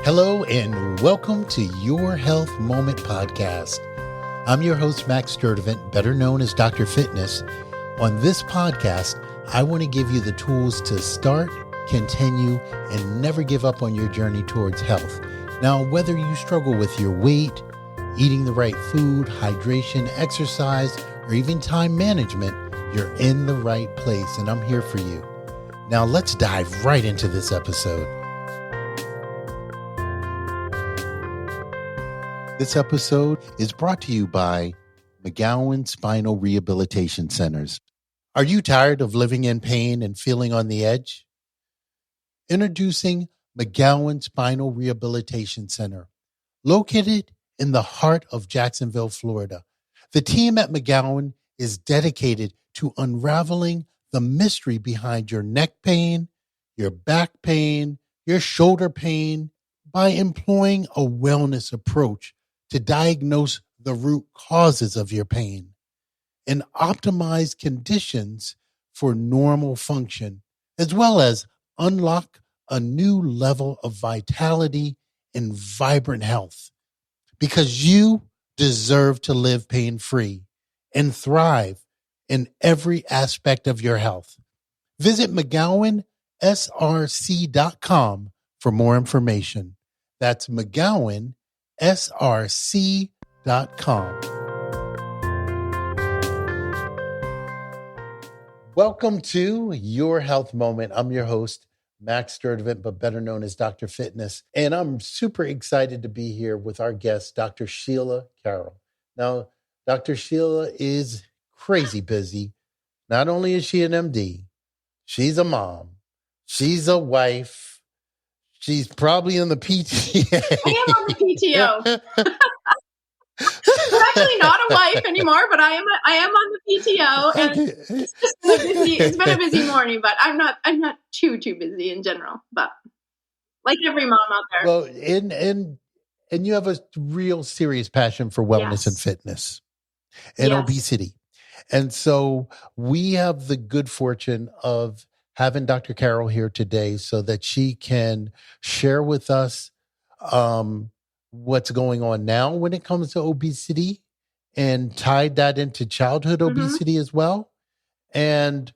Hello and welcome to Your Health Moment podcast. I'm your host, Max Sturdivant, better known as Dr. Fitness. On this podcast, I want to give you the tools to start, continue, and never give up on your journey towards health. Now, whether you struggle with your weight, eating the right food, hydration, exercise, or even time management, you're in the right place, and I'm here for you. Now, let's dive right into this episode. This episode is brought to you by McGowan Spinal Rehabilitation Centers. Are you tired of living in pain and feeling on the edge? Introducing McGowan Spinal Rehabilitation Center, located in the heart of Jacksonville, Florida. The team at McGowan is dedicated to unraveling the mystery behind your neck pain, your back pain, your shoulder pain, by employing a wellness approach to diagnose the root causes of your pain and optimize conditions for normal function, as well as unlock a new level of vitality and vibrant health. Because you deserve to live pain-free and thrive in every aspect of your health. Visit McGowanSRC.com for more information. That's McGowan src.com. Welcome to Your Health Moment. I'm your host, Max Sturdivant, but better known as Dr. Fitness. And I'm super excited to be here with our guest, Dr. Sheila Carroll. Now, Dr. Sheila is crazy busy. Not only is she an MD, she's a mom, she's a wife, she's probably in the PTA. I am on the PTO. I'm actually not a wife anymore, but I am on the PTO, and it's been a busy morning. But I'm not too busy in general. But like every mom out there. Well, and you have a real serious passion for wellness and fitness and obesity, and so we have the good fortune of having Dr. Carroll here today so that she can share with us what's going on now when it comes to obesity and tied that into childhood obesity as well. And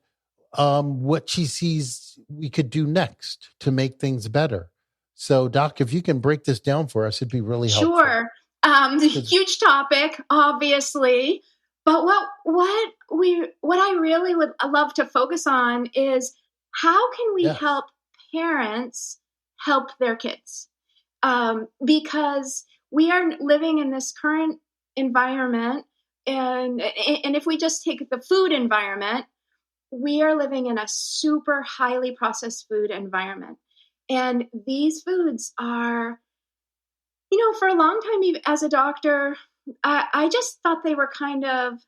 what she sees we could do next to make things better. So, Doc, if you can break this down for us, it'd be really helpful. Sure. Huge topic, obviously. But what I really would love to focus on is how can we help parents help their kids? Because we are living in this current environment, and if we just take the food environment, we are living in a super highly processed food environment. And these foods are, for a long time, even as a doctor, I just thought they were kind of,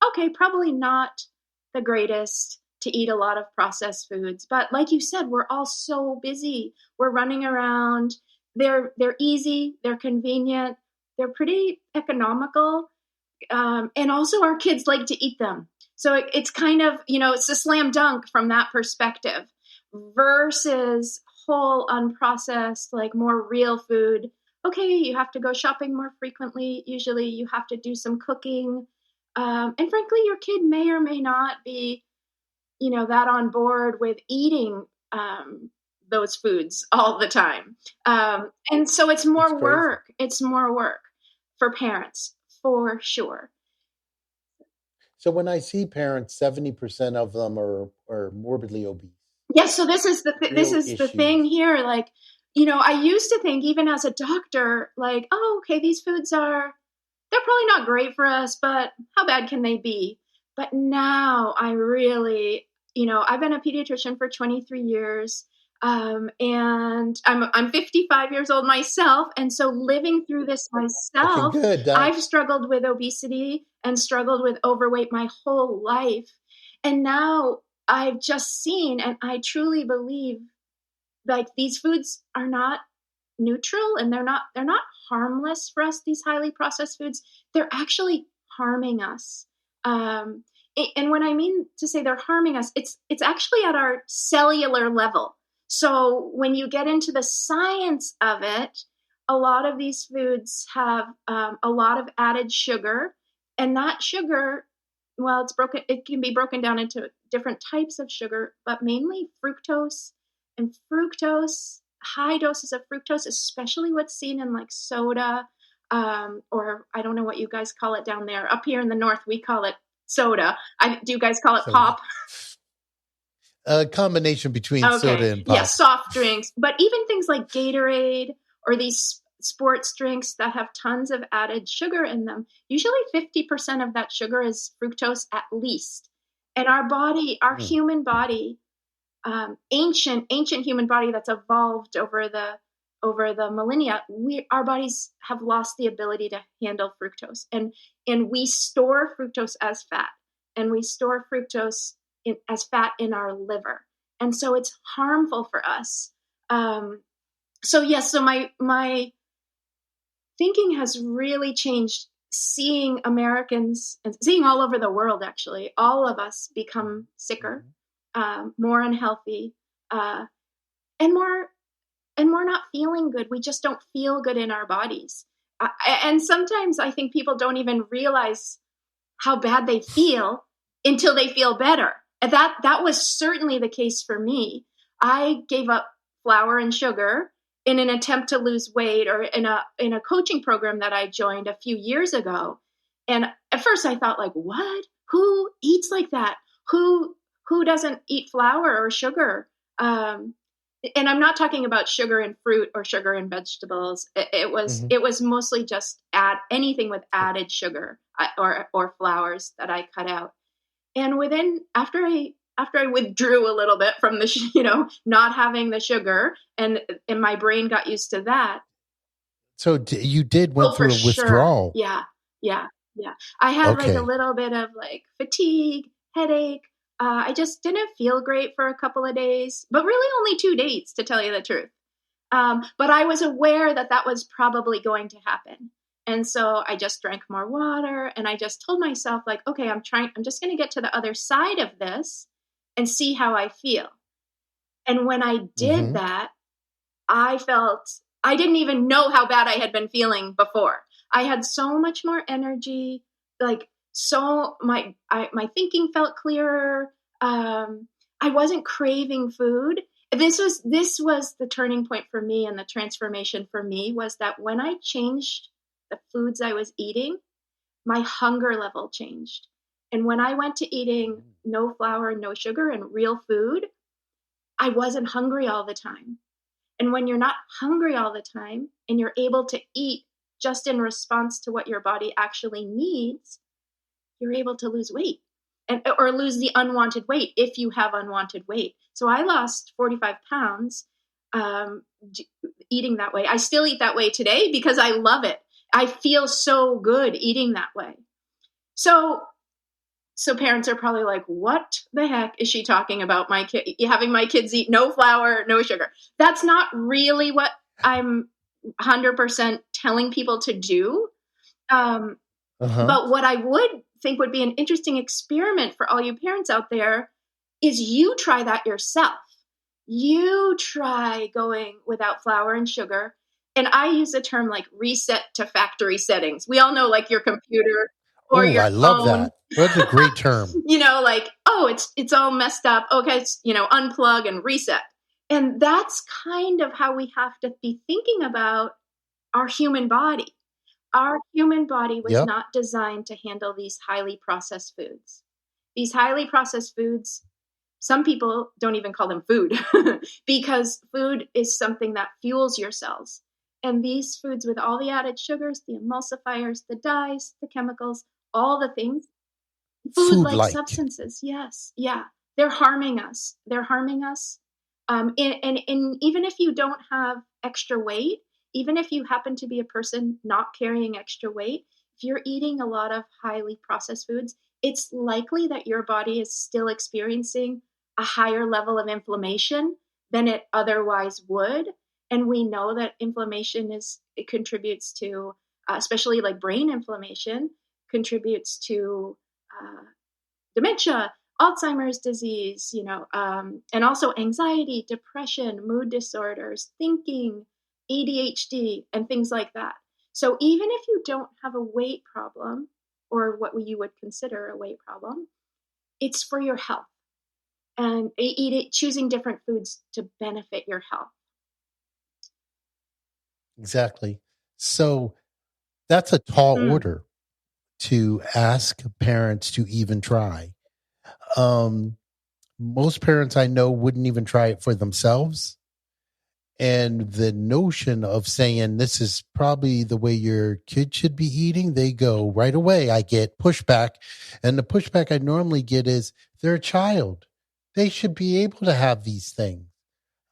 okay, probably not the greatest to eat a lot of processed foods. But like you said, we're all so busy. We're running around. They're easy. They're convenient. They're pretty economical. And also our kids like to eat them. So it's kind of, it's a slam dunk from that perspective versus whole unprocessed, like more real food. Okay, you have to go shopping more frequently. Usually you have to do some cooking. And frankly, your kid may or may not be, that on board with eating those foods all the time. And so it's more work. It's more work for parents, for sure. So when I see parents, 70% of them are morbidly obese. Yes. So this is the thing here. Like, I used to think, even as a doctor, like, oh, okay, these foods they're probably not great for us, but how bad can they be? But now I really, I've been a pediatrician for 23 years. And I'm 55 years old myself. And so living through this myself, I've struggled with obesity and struggled with overweight my whole life. And now I've just seen, and I truly believe, like, these foods are not neutral and they're not harmless for us. These highly processed foods, they're actually harming us. And when I mean to say they're harming us, it's actually at our cellular level. So when you get into the science of it, a lot of these foods have a lot of added sugar, and that sugar, well, it can be broken down into different types of sugar, but mainly fructose. And fructose, high doses of fructose, especially what's seen in like soda, or I don't know what you guys call it down there. Up here in the north, we call it soda. Do you guys call it soda. pop? A combination between soda and pop. Yeah, soft drinks, but even things like Gatorade or these sports drinks that have tons of added sugar in them, usually 50% of that sugar is fructose at least. And our body, our human body, ancient human body that's evolved over the millennia, our bodies have lost the ability to handle fructose, and we store fructose as fat, and we store fructose as fat in our liver, and so it's harmful for us. So my thinking has really changed, seeing Americans and seeing all over the world, actually, all of us become sicker, more unhealthy, and more not feeling good. We just don't feel good in our bodies. And sometimes I think people don't even realize how bad they feel until they feel better. And that was certainly the case for me. I gave up flour and sugar in an attempt to lose weight, or in a coaching program that I joined a few years ago. And at first I thought, like, what? Who eats like that? Who doesn't eat flour or sugar? And I'm not talking about sugar in fruit or sugar in vegetables. It was mostly just anything with added sugar or flours that I cut out. And after I withdrew a little bit from the not having the sugar, and my brain got used to that. So you went through a withdrawal. Sure. Yeah. I had like a little bit of like fatigue, headache. I just didn't feel great for a couple of days, but really only 2 days, to tell you the truth. But I was aware that was probably going to happen. And so I just drank more water, and I just told myself, like, okay, I'm just going to get to the other side of this and see how I feel. And when I did that, I didn't even know how bad I had been feeling before. I had so much more energy, like, so my thinking felt clearer. I wasn't craving food. This was the turning point for me, and the transformation for me was that when I changed the foods I was eating, my hunger level changed. And when I went to eating no flour, no sugar, and real food, I wasn't hungry all the time. And when you're not hungry all the time, and you're able to eat just in response to what your body actually needs, you're able to lose weight, or lose the unwanted weight if you have unwanted weight. So I lost 45 pounds eating that way. I still eat that way today because I love it. I feel so good eating that way. So parents are probably like, what the heck is she talking about? Having my kids eat no flour, no sugar. That's not really what I'm 100% telling people to do. But what I would think would be an interesting experiment for all you parents out there is you try that yourself. You try going without flour and sugar. And I use the term like reset to factory settings. We all know, like, your computer or your phone. I love that. That's a great term. Like, oh, it's all messed up. Okay, unplug and reset. And that's kind of how we have to be thinking about our human body. Our human body was not designed to handle these highly processed foods. These highly processed foods, some people don't even call them food because food is something that fuels your cells. And these foods with all the added sugars, the emulsifiers, the dyes, the chemicals, all the things, food-like substances, yes. Yeah. They're harming us. And even if you don't have extra weight, even if you happen to be a person not carrying extra weight, if you're eating a lot of highly processed foods, it's likely that your body is still experiencing a higher level of inflammation than it otherwise would. And we know that inflammation contributes to, especially like brain inflammation, contributes to dementia, Alzheimer's disease, and also anxiety, depression, mood disorders, thinking, ADHD, and things like that. So even if you don't have a weight problem, or what you would consider a weight problem, it's for your health. And choosing different foods to benefit your health. Exactly. So that's a tall order to ask parents to even try. Most parents I know wouldn't even try it for themselves. And the notion of saying this is probably the way your kid should be eating, they go right away. I get pushback. And the pushback I normally get is they're a child. They should be able to have these things.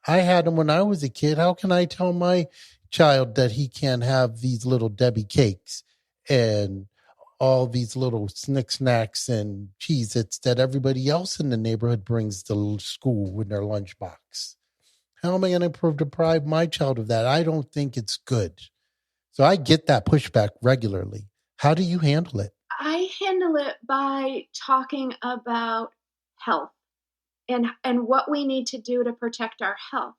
I had them when I was a kid. How can I tell my child that he can't have these little Debbie cakes and all these little snacks and Cheez-Its that everybody else in the neighborhood brings to school with their lunchbox? How am I going to deprive my child of that? I don't think it's good. So I get that pushback regularly. How do you handle it? I handle it by talking about health and what we need to do to protect our health.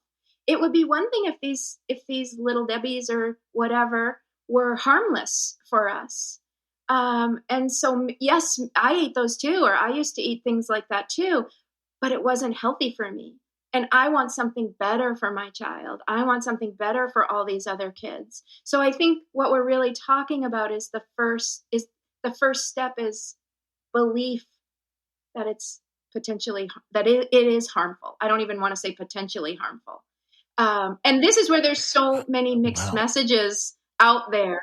It would be one thing if these little Debbies or whatever were harmless for us. And so, yes, I ate those too, or I used to eat things like that too, but it wasn't healthy for me. And I want something better for my child. I want something better for all these other kids. So I think what we're really talking about is the first step is belief that it's potentially, that it is harmful. I don't even want to say potentially harmful. And this is where there's so many mixed messages out there.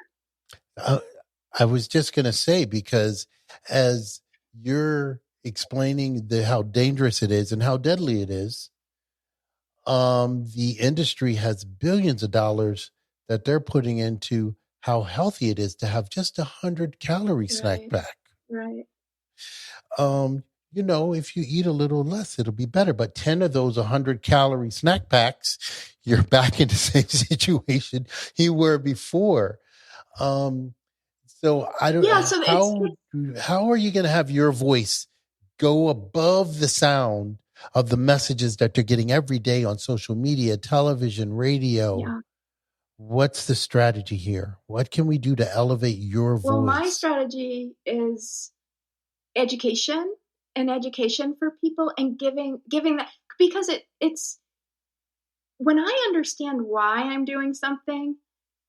I was just going to say, because as you're explaining how dangerous it is and how deadly it is, the industry has billions of dollars that they're putting into how healthy it is to have just 100-calorie snack pack. Right. If you eat a little less, it'll be better. But 10 of those 100-calorie snack packs, you're back in the same situation you were before. So I don't. Yeah. So how are you going to have your voice go above the sound of the messages that they're getting every day on social media, television, radio? Yeah. What's the strategy here? What can we do to elevate your voice? Well, my strategy is education for people, and giving that, because it's when I understand why I'm doing something,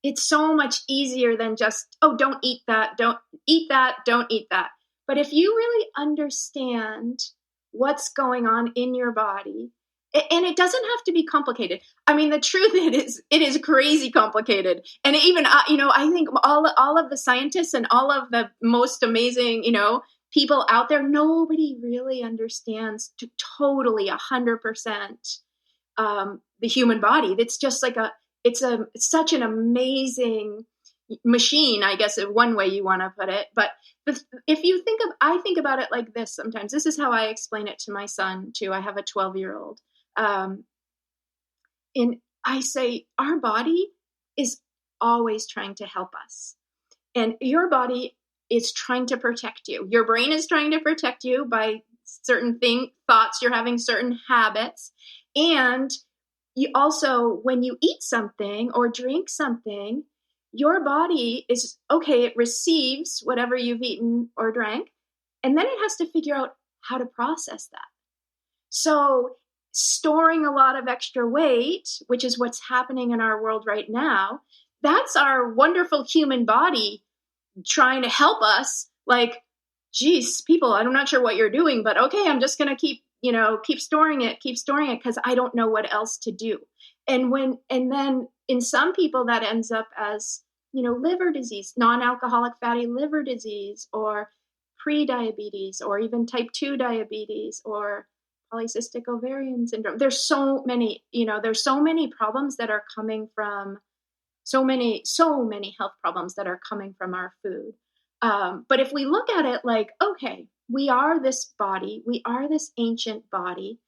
it's so much easier than just, oh, don't eat that, don't eat that, don't eat that. But if you really understand what's going on in your body, and it doesn't have to be complicated. I mean, the truth it is crazy complicated. And even, I think all of the scientists and all of the most amazing, people out there, nobody really understands totally 100% the human body. It's just like it's such an amazing machine, I guess, one way you want to put it. But if you I think about it like this sometimes. This is how I explain it to my son too. I have a 12-year-old. And I say, our body is always trying to help us. And your body is trying to protect you. Your brain is trying to protect you by certain thoughts. You're having certain habits. And you also, when you eat something or drink something, your body is, okay, it receives whatever you've eaten or drank, and then it has to figure out how to process that. So storing a lot of extra weight, which is what's happening in our world right now, that's our wonderful human body trying to help us. Like, geez, people, I'm not sure what you're doing, but okay, I'm just going to keep storing it because I don't know what else to do. And then in some people that ends up as, liver disease, non-alcoholic fatty liver disease, or pre-diabetes, or even type 2 diabetes, or polycystic ovarian syndrome. There's so many problems that are coming from so many health problems that are coming from our food. But if we look at it like, okay, we are this body, we are this ancient body,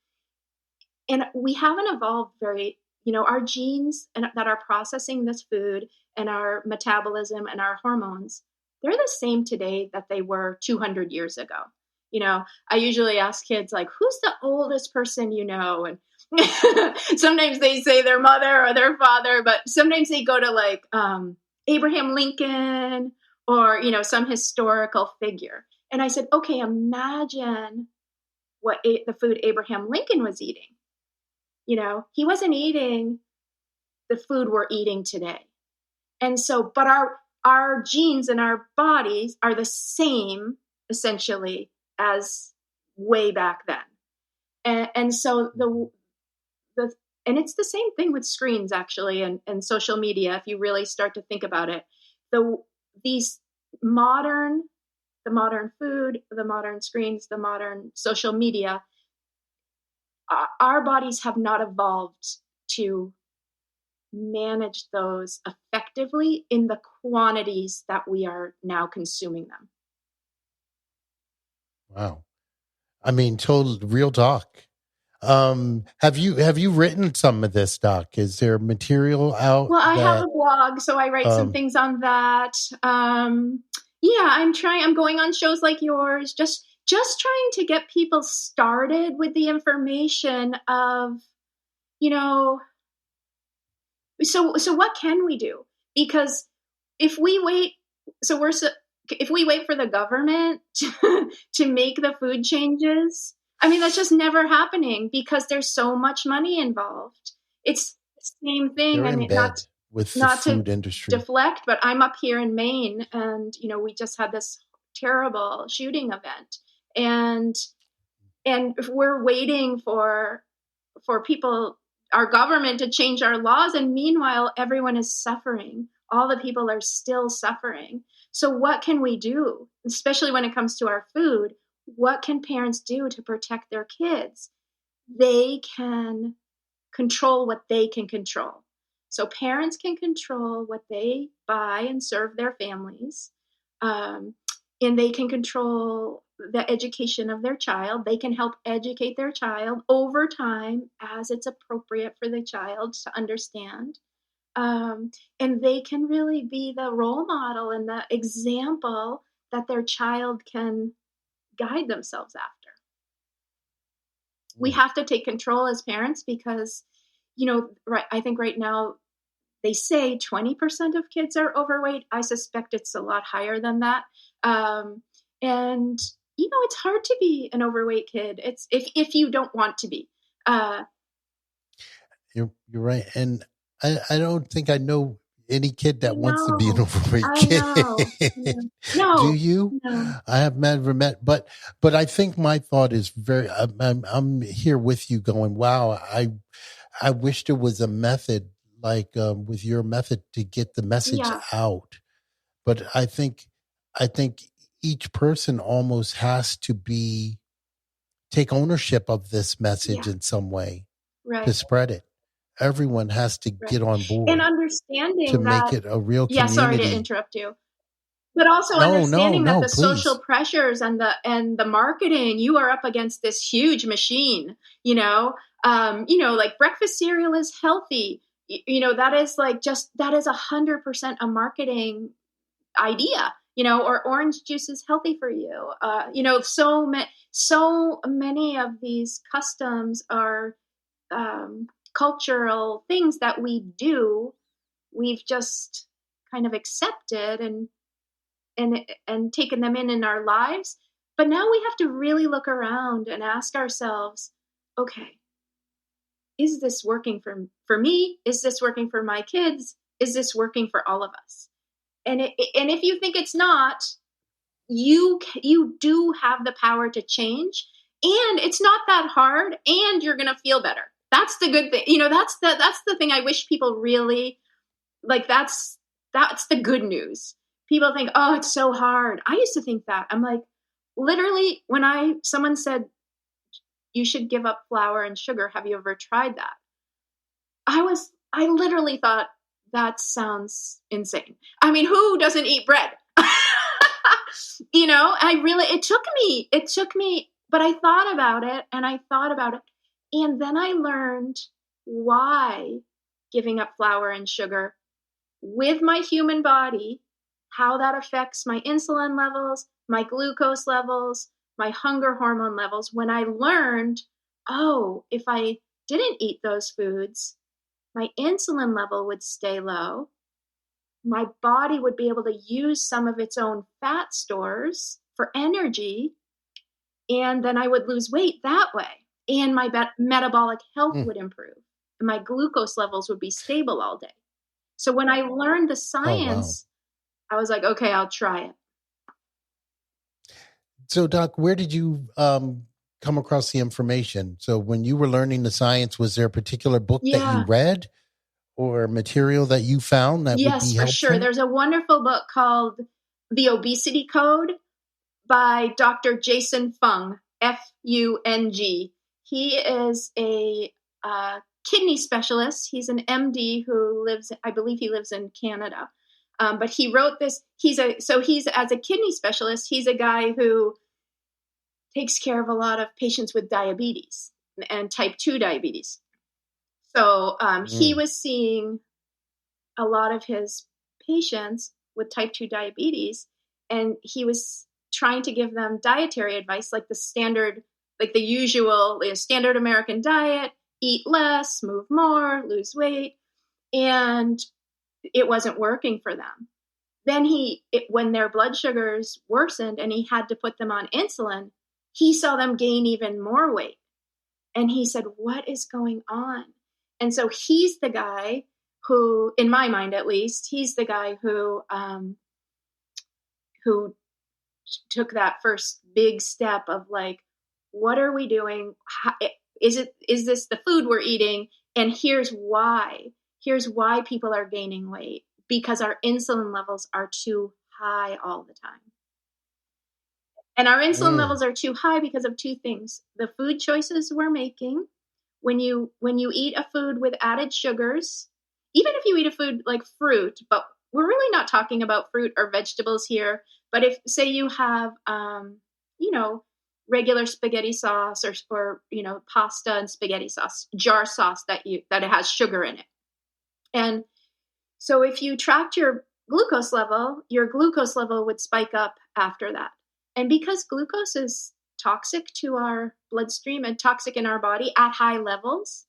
and we haven't evolved our genes that are processing this food and our metabolism and our hormones, they're the same today that they were 200 years ago. I usually ask kids, like, who's the oldest person you know? And sometimes they say their mother or their father, but sometimes they go to like Abraham Lincoln or, some historical figure. And I said, okay, imagine what the food Abraham Lincoln was eating. He wasn't eating the food we're eating today. And so, but our genes and our bodies are the same essentially as way back then. And so and it's the same thing with screens actually, and social media. If you really start to think about it, the modern food, the modern screens, the modern social media, our bodies have not evolved to manage those effectively in the quantities that we are now consuming them. Wow. I mean, total real talk. Have you written some of this, Doc? Is there material out? Well, I have a blog, so I write some things on that. Yeah, I'm going on shows like yours, just trying to get people started with the information of, so what can we do? Because if we wait, if we wait for the government to make the food changes, I mean, that's just never happening because there's so much money involved. It's the same thing. They're in bed with the food industry. Deflect, but I'm up here in Maine, and we just had this terrible shooting event, and if we're waiting for people, our government, to change our laws, and meanwhile everyone is suffering. All the people are still suffering. So what can we do, especially when it comes to our food? What can parents do to protect their kids? They can control what they can control. So parents can control what they buy and serve their families, and they can control the education of their child. They can help educate their child over time as it's appropriate for the child to understand. And they can really be the role model and the example that their child can guide themselves after. We have to take control as parents because, I think right now they say 20% of kids are overweight. I suspect it's a lot higher than that. And, it's hard to be an overweight kid. It's if you don't want to be. You're right. And I don't think I know any kid that wants to be an overweight kid. No. Do you? No. I have never met, but I think my thought is I'm here with you going, wow, I wish there was a method like with your method to get the message out. But I think each person almost has to take ownership of this message in some way to spread it. Everyone has to get on board and understanding to make it a real community. Yeah, sorry to interrupt you. But also understanding that the social pressures and the marketing, you are up against this huge machine, like breakfast cereal is healthy. That is that is 100% a marketing idea, or orange juice is healthy for you. So many of these customs are cultural things that we do. We've just kind of accepted and taken them in our lives. But now we have to really look around and ask ourselves, okay, is this working for me? Is this working for my kids? Is this working for all of us? And if you think it's not, you do have the power to change, and it's not that hard, and you're going to feel better. That's the good thing. That's the thing I wish people really like. That's the good news. People think, oh, it's so hard. I used to think that. I'm like, literally, when someone said you should give up flour and sugar, have you ever tried that? I literally thought, that sounds insane. I mean, who doesn't eat bread? It took me, but I thought about it and then I learned why giving up flour and sugar with my human body, how that affects my insulin levels, my glucose levels, my hunger hormone levels, when I learned, oh, if I didn't eat those foods, my insulin level would stay low. My body would be able to use some of its own fat stores for energy, and then I would lose weight that way. And my metabolic health would improve, and my glucose levels would be stable all day. So when I learned the science, I was like, okay, I'll try it. So, Doc, where did you come across the information? So when you were learning the science, was there a particular book that you read or material that you found that would be helpful? Yes, for sure. There's a wonderful book called The Obesity Code by Dr. Jason Fung, F-U-N-G. He is a kidney specialist. He's an MD who lives, I believe he lives in Canada. But he wrote this. He's as a kidney specialist, he's a guy who takes care of a lot of patients with diabetes and type 2 diabetes. So he was seeing a lot of his patients with type 2 diabetes, and he was trying to give them dietary advice, like the standard, like the usual standard American diet: eat less, move more, lose weight. And it wasn't working for them. Then when their blood sugars worsened and he had to put them on insulin, he saw them gain even more weight. And he said, what is going on? And so he's the guy who, in my mind at least, he's the guy who took that first big step of like, what are we doing? Is this the food we're eating? And here's why. Here's why people are gaining weight: because our insulin levels are too high all the time. And our insulin levels are too high because of two things: the food choices we're making. When you eat a food with added sugars, even if you eat a food like fruit, but we're really not talking about fruit or vegetables here. But if, say, you have, regular spaghetti sauce or pasta and spaghetti sauce, jar sauce that it has sugar in it. And so if you tracked your glucose level would spike up after that. And because glucose is toxic to our bloodstream and toxic in our body at high levels,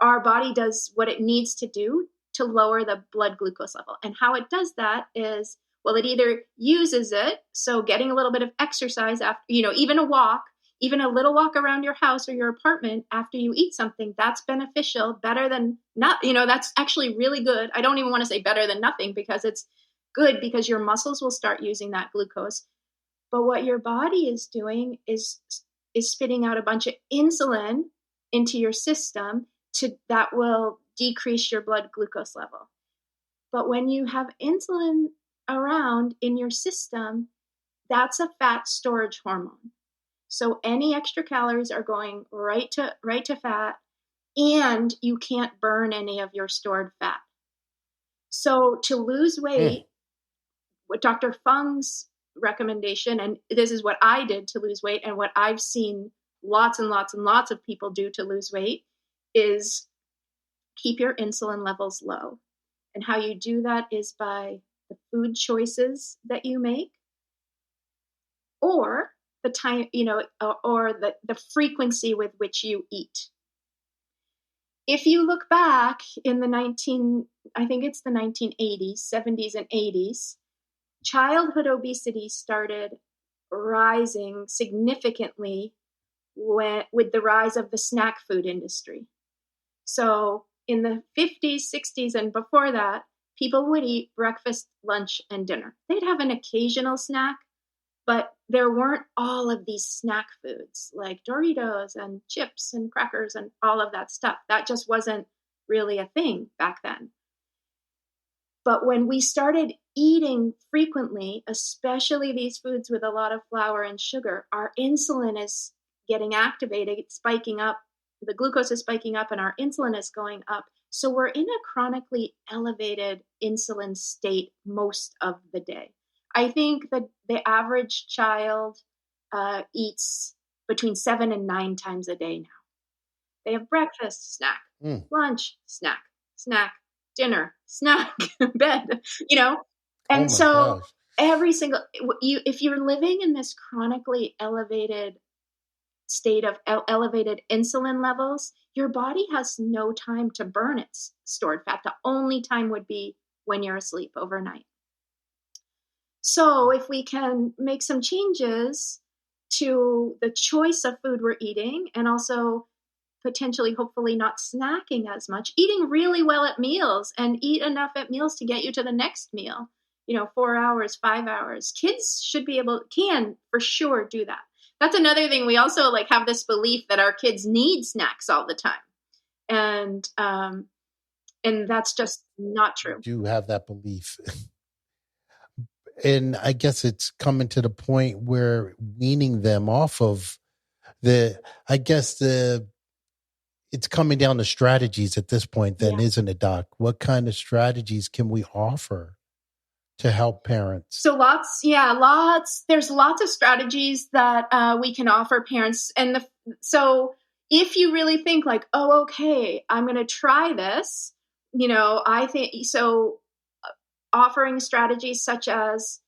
our body does what it needs to do to lower the blood glucose level. And how it does that is, well, it either uses it, so getting a little bit of exercise after, even a walk, even a little walk around your house or your apartment after you eat something, that's beneficial, better than not, that's actually really good. I don't even want to say better than nothing, because it's good, because your muscles will start using that glucose. But what your body is doing is spitting out a bunch of insulin into your system that will decrease your blood glucose level. But when you have insulin around in your system, that's a fat storage hormone. So any extra calories are going right to fat, and you can't burn any of your stored fat. So to lose weight, what Dr. Fung's recommendation, and this is what I did to lose weight, and what I've seen lots and lots and lots of people do to lose weight, is keep your insulin levels low. And how you do that is by the food choices that you make, or the time, or the frequency with which you eat. If you look back in the 1980s, 70s and 80s, childhood obesity started rising significantly with the rise of the snack food industry. So in the 50s, 60s, and before that, people would eat breakfast, lunch, and dinner. They'd have an occasional snack, but there weren't all of these snack foods like Doritos and chips and crackers and all of that stuff. That just wasn't really a thing back then. But when we started eating frequently, especially these foods with a lot of flour and sugar, our insulin is getting activated, it's spiking up, the glucose is spiking up, and our insulin is going up. So we're in a chronically elevated insulin state most of the day. I think that the average child eats between 7 and 9 times a day now. They have breakfast, snack, lunch, snack, dinner, snack, bed, And so every single, if you're living in this chronically elevated state of elevated insulin levels, your body has no time to burn its stored fat. The only time would be when you're asleep overnight. So if we can make some changes to the choice of food we're eating, and also potentially, hopefully, not snacking as much, eating really well at meals, and eat enough at meals to get you to the next meal, 4 hours, 5 hours. Kids should be can for sure do that. That's another thing. We also have this belief that our kids need snacks all the time. And that's just not true. I do have that belief. And I guess it's coming to the point where weaning them off of it's coming down to strategies at this point then, isn't it, Doc? What kind of strategies can we offer to help parents? So there's lots of strategies that we can offer parents. And so if you really think okay, I'm going to try this, I think so. Offering strategies such as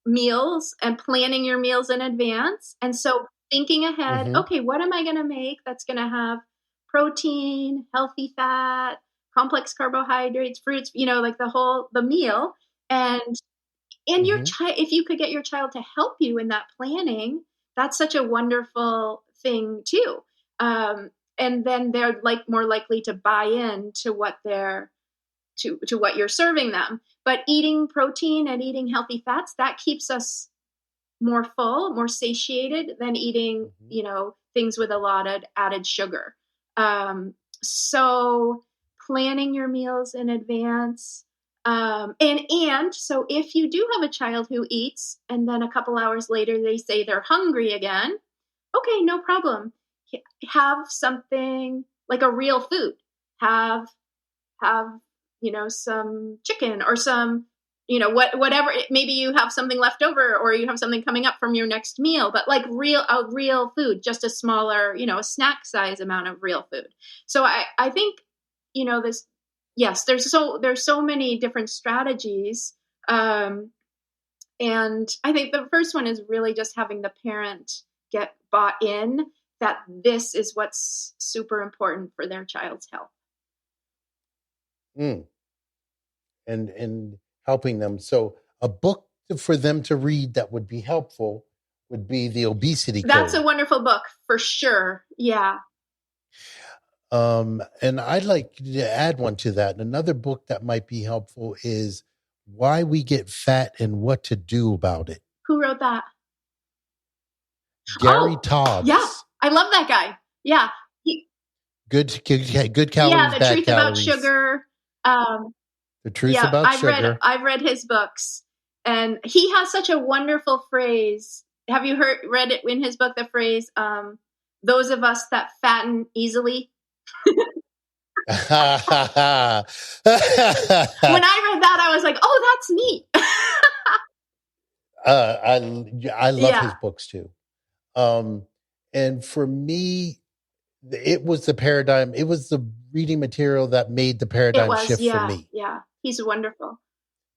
meals and planning your meals in advance. And so thinking ahead, okay, what am I going to make that's going to have protein, healthy fat, complex carbohydrates, fruits, the meal. And your child, if you could get your child to help you in that planning, that's such a wonderful thing too. And then they're more likely to buy in to what to what you're serving them. But eating protein and eating healthy fats, that keeps us more full, more satiated than eating, things with a lot of added sugar. So planning your meals in advance. And so if you do have a child who eats and then a couple hours later they say they're hungry again, okay, no problem. Have something like a real food. Have some chicken or some, whatever. Maybe you have something left over, or you have something coming up from your next meal, but real food, just a smaller, a snack size amount of real food. So I think, there's so many different strategies. And I think the first one is really just having the parent get bought in that this is what's super important for their child's health. And helping them. So a book for them to read that would be helpful would be The Obesity Code. That's a wonderful book for sure. Yeah. And I'd like to add one to that. Another book that might be helpful is Why We Get Fat and What to Do About It. Who wrote that? Gary Taubes. Yeah. I love that guy. Yeah. Good calories, The bad Truth calories. About Sugar. The Truth About Sugar. I've read his books, and he has such a wonderful phrase. Have you read it in his book? The phrase, "Those of us that fatten easily." When I read that, I was like, "Oh, that's neat." I love his books too. And for me, it was the paradigm. It was the reading material that made the paradigm shift for me. Yeah, he's wonderful.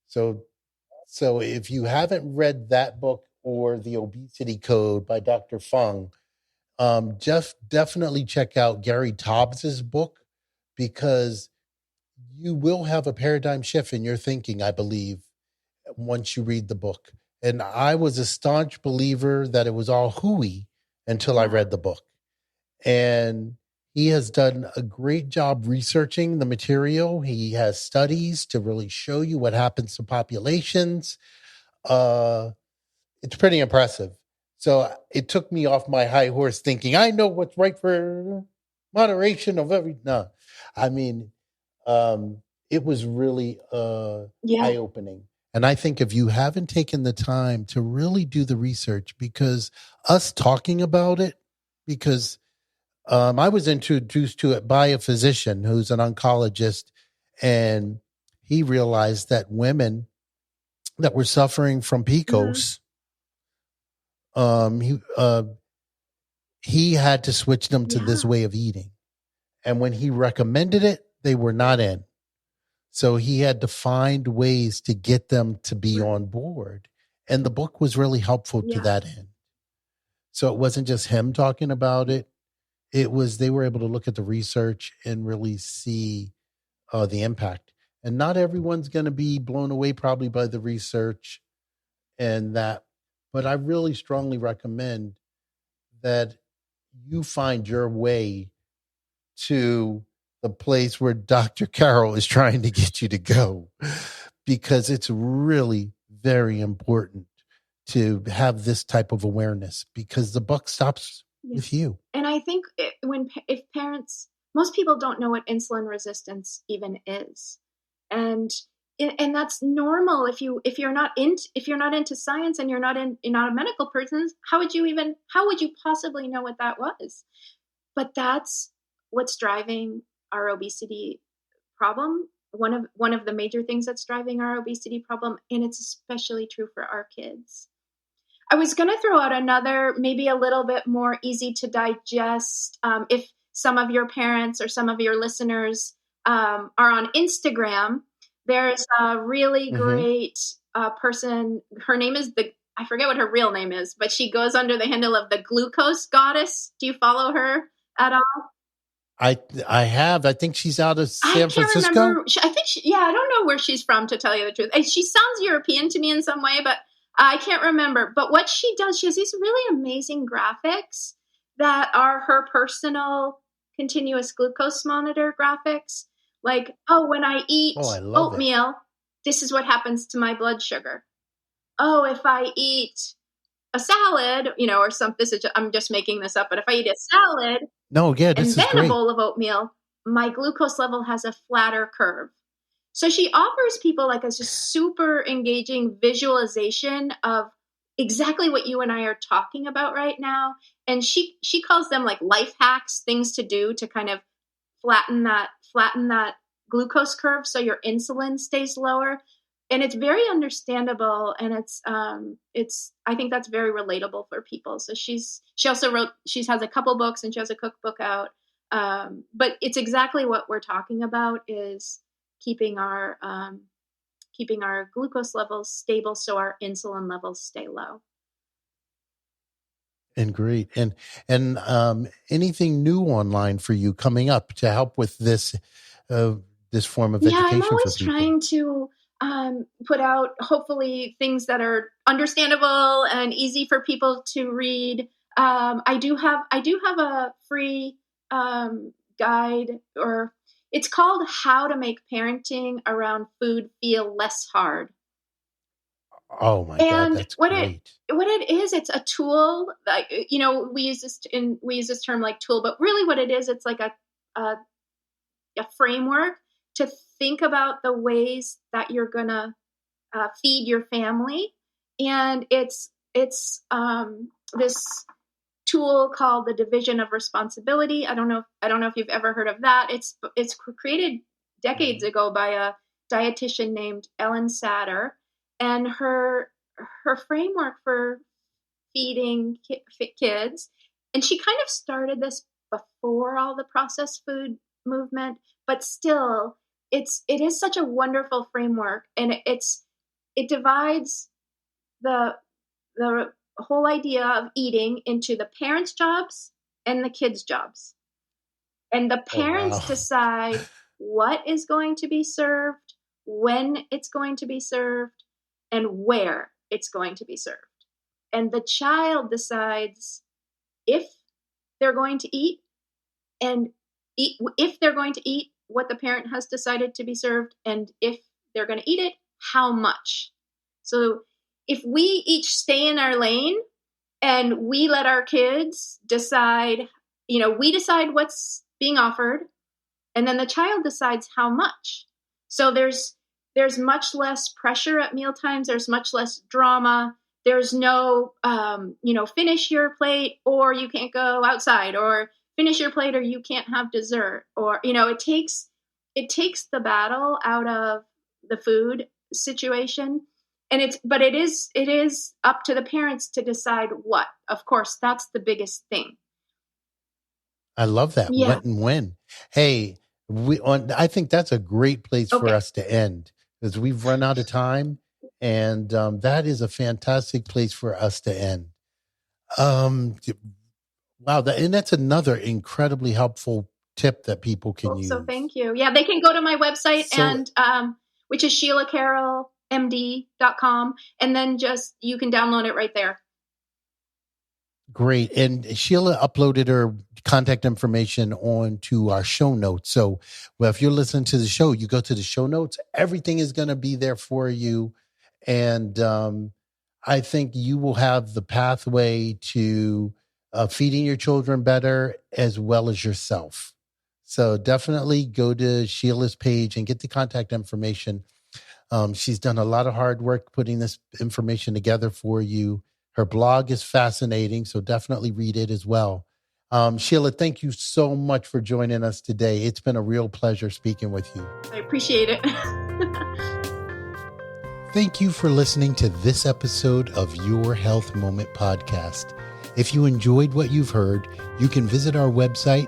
So if you haven't read that book or The Obesity Code by Dr. Fung, just definitely check out Gary Taubes' book, because you will have a paradigm shift in your thinking, I believe, once you read the book. And I was a staunch believer that it was all hooey until I read the book. And he has done a great job researching the material. He has studies to really show you what happens to populations. It's pretty impressive. So it took me off my high horse thinking, I know what's right for moderation of every... No, I mean, it was really eye-opening. And I think if you haven't taken the time to really do the research, because us talking about it, because I was introduced to it by a physician who's an oncologist, and he realized that women that were suffering from PCOS, he had to switch them to this way of eating. And when he recommended it, they were not in. So he had to find ways to get them to be on board. And the book was really helpful to that end. So it wasn't just him talking about it. It was, they were able to look at the research and really see the impact. And not everyone's going to be blown away probably by the research and that, but I really strongly recommend that you find your way to the place where Dr. Carroll is trying to get you to go, because it's really very important to have this type of awareness, because the buck stops with you. And I think if parents, most people don't know what insulin resistance even is. And that's normal. If you're not into science and you're not a medical person, how would you possibly know what that was? But that's what's driving our obesity problem. One of the major things that's driving our obesity problem, and it's especially true for our kids. I was going to throw out another, maybe a little bit more easy to digest. If some of your parents or some of your listeners are on Instagram, there's a really great person. Her name is I forget what her real name is, but she goes under the handle of the Glucose Goddess. Do you follow her at all? I have. I think she's out of San Francisco. Remember. I think I don't know where she's from, to tell you the truth. She sounds European to me in some way, but I can't remember. But what she does, she has these really amazing graphics that are her personal continuous glucose monitor graphics. Like, when I eat oatmeal, this is what happens to my blood sugar. Oh, if I eat a salad, or something, I'm just making this up, but if I eat a salad and then a bowl of oatmeal, my glucose level has a flatter curve. So she offers people like a just super engaging visualization of exactly what you and I are talking about right now. And she calls them like life hacks, things to do to kind of flatten that glucose curve so your insulin stays lower. And it's very understandable, and it's I think that's very relatable for people. So she has a couple books, and she has a cookbook out. But it's exactly what we're talking about, is keeping our glucose levels stable so our insulin levels stay low. And great. And anything new online for you coming up to help with this form of education? I'm always trying to put out, hopefully, things that are understandable and easy for people to read. I do have a free guide, or it's called "How to Make Parenting Around Food Feel Less Hard." Oh my God, that's great. What it is, it's a tool. We use this term like tool, but really what it is, it's like a framework to think about the ways that you're gonna feed your family, and it's this tool called the division of responsibility. I don't know if you've ever heard of that. It's created decades ago by a dietitian named Ellen Satter, and her framework for feeding kids. And she kind of started this before all the processed food movement, but still, it is such a wonderful framework, and it divides the whole idea of eating into the parents' jobs and the kids' jobs. And the parents decide what is going to be served, when it's going to be served, and where it's going to be served. And the child decides if they're going to eat, and if they're going to eat what the parent has decided to be served, and if they're going to eat it, how much. So if we each stay in our lane and we let our kids decide, we decide what's being offered, and then the child decides how much. So there's much less pressure at mealtimes. There's much less drama. There's no, finish your plate or you can't go outside, or finish your plate or you can't have dessert, or, it takes the battle out of the food situation. And it is up to the parents to decide what. Of course, that's the biggest thing. I love that. Yeah. What and when. Hey, I think that's a great place for us to end, because we've run out of time, and that is a fantastic place for us to end. Wow, and that's another incredibly helpful tip that people can use. So thank you. Yeah, they can go to my website which is SheilaCarrollMD.com, and then you can download it right there. Great. And Sheila uploaded her contact information onto our show notes. So, if you're listening to the show, you go to the show notes, everything is going to be there for you. And I think you will have the pathway to feeding your children better as well as yourself. So definitely go to Sheila's page and get the contact information. She's done a lot of hard work putting this information together for you. Her blog is fascinating, so definitely read it as well. Sheila, thank you so much for joining us today. It's been a real pleasure speaking with you. I appreciate it. Thank you for listening to this episode of Your Health Moment podcast. If you enjoyed what you've heard, you can visit our website,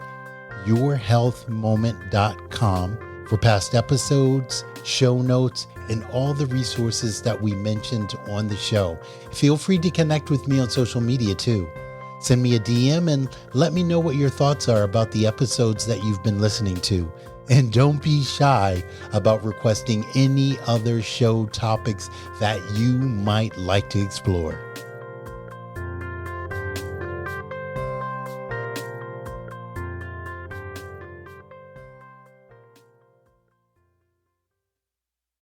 yourhealthmoment.com, for past episodes, show notes, and all the resources that we mentioned on the show. Feel free to connect with me on social media too. Send me a DM and let me know what your thoughts are about the episodes that you've been listening to. And don't be shy about requesting any other show topics that you might like to explore.